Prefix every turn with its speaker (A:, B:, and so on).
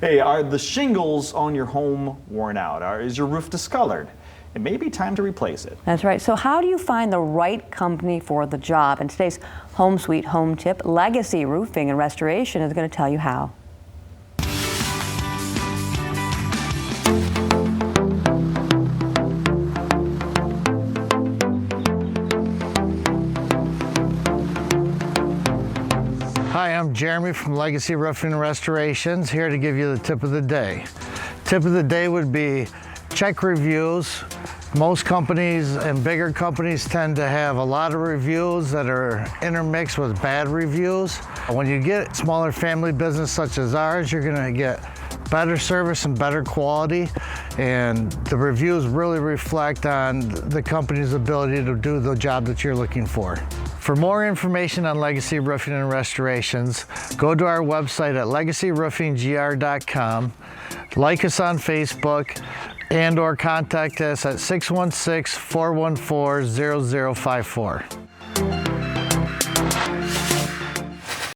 A: Hey, are the shingles on your home worn out? Is your roof discolored? It may be time to replace it.
B: That's right. So how do you find the right company for the job? And today's Home Sweet Home tip, Legacy Roofing and Restoration, is going to tell you how.
C: Hi, I'm Jeremy from Legacy Roofing and Restorations, here to give you the tip of the day. Tip of the day would be check reviews. Most companies and bigger companies tend to have a lot of reviews that are intermixed with bad reviews. When you get smaller family business such as ours, you're gonna get better service and better quality, and the reviews really reflect on the company's ability to do the job that you're looking for. For more information on Legacy Roofing and Restorations, go to our website at legacyroofinggr.com, like us on Facebook, and/or contact us at 616-414-0054.